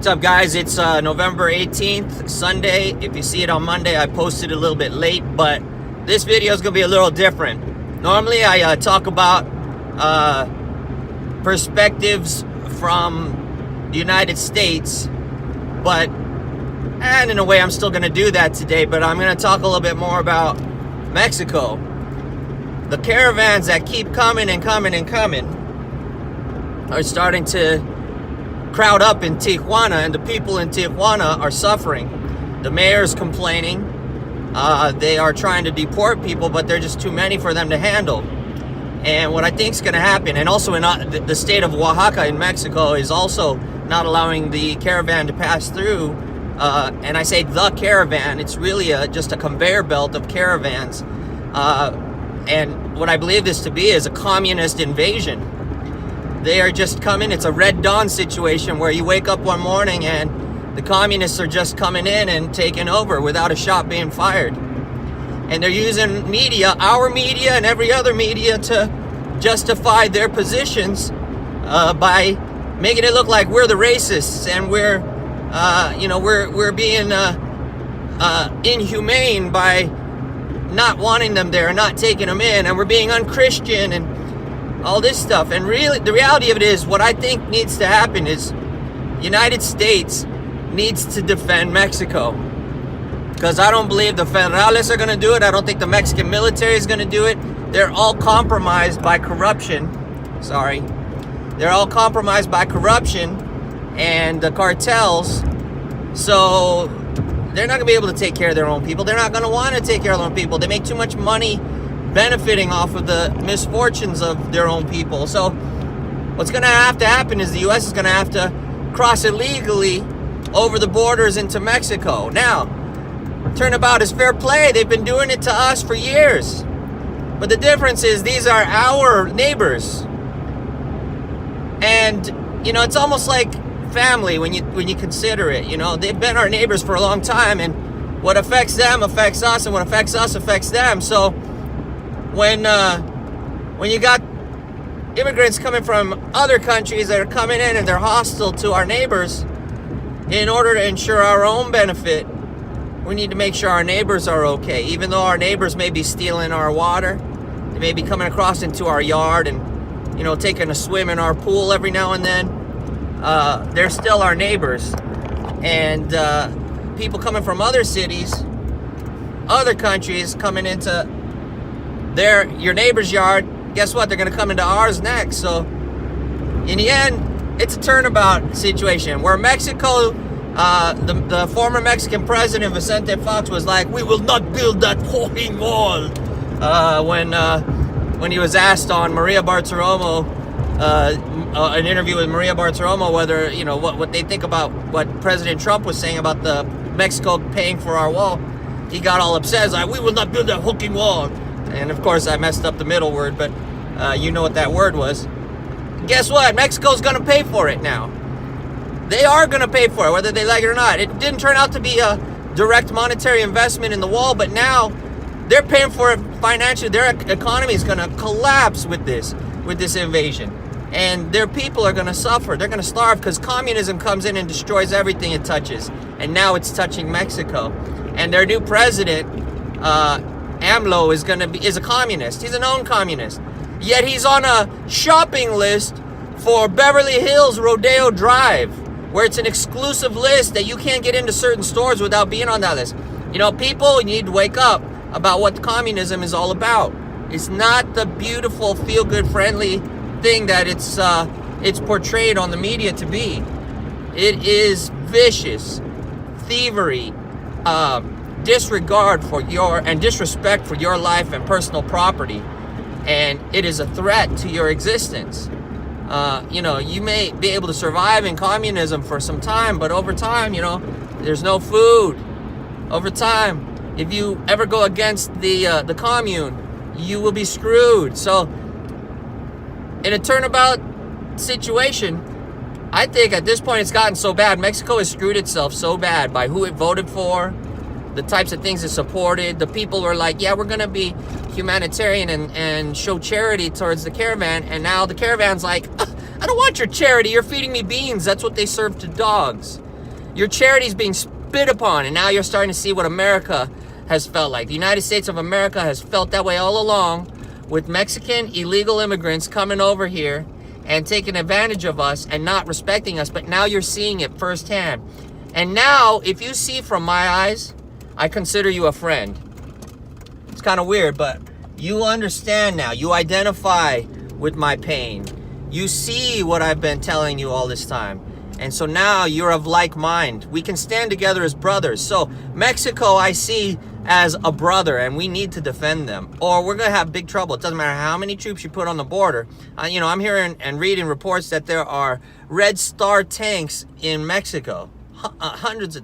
What's up, guys? It's November 18th, Sunday. If you see it on Monday, I posted a little bit late, but this video is going to be a little different. Normally, I talk about perspectives from the United States, and in a way, I'm still going to do that today, but I'm going to talk a little bit more about Mexico. The caravans that keep coming and coming and coming are starting to crowd up in Tijuana, and the people in Tijuana are suffering. The mayor's complaining. They are trying to deport people, but they're just too many for them to handle. And what I think is going to happen, and also in the state of Oaxaca in Mexico is also not allowing the caravan to pass through. And I say the caravan, it's really just a conveyor belt of caravans. And what I believe this to be is a communist invasion. They are just coming. It's a Red Dawn situation where you wake up one morning and the communists are just coming in and taking over without a shot being fired. And they're using media, our media and every other media, to justify their positions by making it look like we're the racists and we're being inhumane by not wanting them there and not taking them in, and we're being unchristian and all this stuff. And really, the reality of it is, what I think needs to happen is United States needs to defend Mexico, because I don't believe the federales are going to do it. I don't think the Mexican military is going to do it. They're all compromised by corruption. They're all compromised by corruption and the cartels. So they're not going to be able to take care of their own people. They're not going to want to take care of their own people. They make too much money benefiting off of the misfortunes of their own people. So what's going to have to happen is the U.S. is going to have to cross illegally over the borders into Mexico. Now, turnabout is fair play. They've been doing it to us for years. But the difference is these are our neighbors. And, it's almost like family when you consider it. They've been our neighbors for a long time, and what affects them affects us, and what affects us affects them. So when you got immigrants coming from other countries that are coming in and they're hostile to our neighbors, in order to ensure our own benefit, we need to make sure our neighbors are okay. Even though our neighbors may be stealing our water, they may be coming across into our yard and taking a swim in our pool every now and then, they're still our neighbors. And people coming from other cities, other countries, coming into your neighbor's yard, guess what? They're going to come into ours next. So in the end, it's a turnabout situation where Mexico, the former Mexican president Vicente Fox was like, "We will not build that fucking wall," when he was asked on Maria Bartiromo, an interview with Maria Bartiromo, whether what they think about what President Trump was saying about the Mexico paying for our wall. He got all upset, like, "We will not build that fucking wall." And of course, I messed up the middle word, but you know what that word was. Guess what? Mexico's going to pay for it now. They are going to pay for it, whether they like it or not. It didn't turn out to be a direct monetary investment in the wall, but now they're paying for it financially. Their economy is going to collapse with this invasion. And their people are going to suffer. They're going to starve because communism comes in and destroys everything it touches. And now it's touching Mexico. And their new president, AMLO, is a communist. He's a known communist. Yet he's on a shopping list for Beverly Hills Rodeo Drive, where it's an exclusive list that you can't get into certain stores without being on that list. People need to wake up about what communism is all about. It's not the beautiful, feel-good, friendly thing that it's portrayed on the media to be. It is vicious, thievery, disregard for and disrespect for your life and personal property, and it is a threat to your existence. You may be able to survive in communism for some time, but over time, there's no food. Over time, if you ever go against the commune, you will be screwed. So, in a turnabout situation, I think at this point it's gotten so bad. Mexico has screwed itself so bad by who it voted for, the types of things it supported. The people were like, yeah, we're going to be humanitarian and show charity towards the caravan. And now the caravan's like, I don't want your charity. You're feeding me beans. That's what they serve to dogs. Your charity's being spit upon, and now you're starting to see what America has felt like. The United States of America has felt that way all along, with Mexican illegal immigrants coming over here and taking advantage of us and not respecting us. But now you're seeing it firsthand. And now, if you see from my eyes, I consider you a friend. It's kind of weird, but you understand now. You identify with my pain. You see what I've been telling you all this time. And so now you're of like mind. We can stand together as brothers. So Mexico, I see as a brother, and we need to defend them, or we're going to have big trouble. It doesn't matter how many troops you put on the border. I'm hearing and reading reports that there are Red Star tanks in Mexico. Hundreds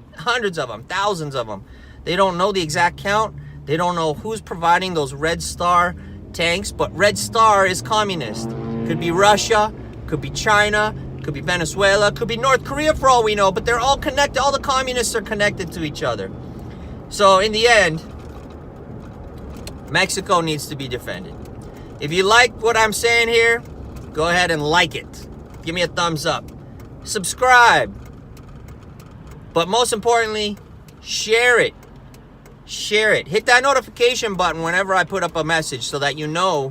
of them, thousands of them. They don't know the exact count. They don't know who's providing those Red Star tanks, but Red Star is communist. Could be Russia, could be China, could be Venezuela, could be North Korea for all we know, but they're all connected. All the communists are connected to each other. So in the end, Mexico needs to be defended. If you like what I'm saying here, go ahead and like it. Give me a thumbs up. Subscribe. But most importantly, share it. Share it. Hit that notification button whenever I put up a message so that you know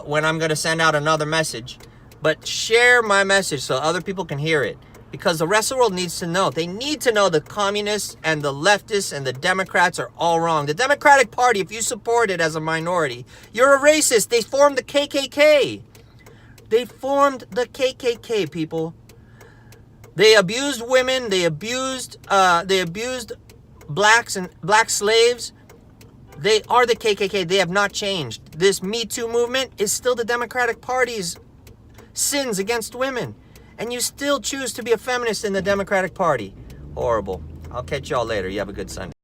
when I'm going to send out another message. But share my message so other people can hear it. Because the rest of the world needs to know. They need to know the communists and the leftists and the Democrats are all wrong. The Democratic Party, if you support it as a minority, you're a racist. They formed the KKK. They formed the KKK, people. They abused women. They abused blacks and black slaves. They are the KKK. They have not changed. This Me Too movement is still the Democratic Party's sins against women. And you still choose to be a feminist in the Democratic Party. Horrible. I'll catch y'all later. You have a good Sunday.